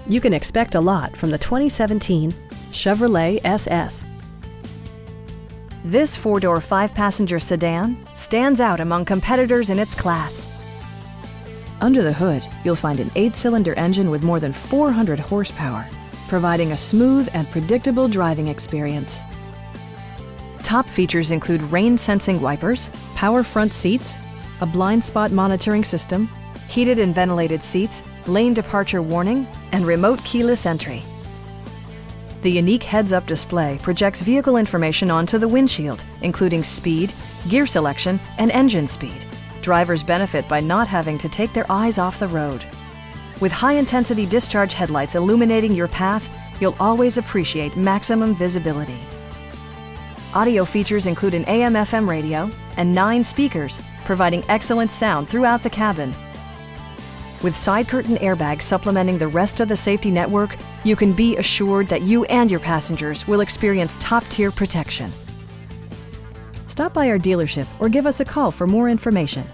You can expect a lot from the 2017 Chevrolet SS. This four-door, five-passenger sedan stands out among competitors in its class. Under the hood, you'll find an 8-cylinder engine with more than 400 horsepower, providing a smooth and predictable driving experience. Top features include rain-sensing wipers, power front seats, a blind spot monitoring system, heated and ventilated seats, lane departure warning, and remote keyless entry. The unique heads-up display projects vehicle information onto the windshield, including speed, gear selection, and engine speed. Drivers benefit by not having to take their eyes off the road. With high-intensity discharge headlights illuminating your path, you'll always appreciate maximum visibility. Audio features include an AM/FM radio and 9 speakers, providing excellent sound throughout the cabin. With side curtain airbags supplementing the rest of the safety network, you can be assured that you and your passengers will experience top-tier protection. Stop by our dealership or give us a call for more information.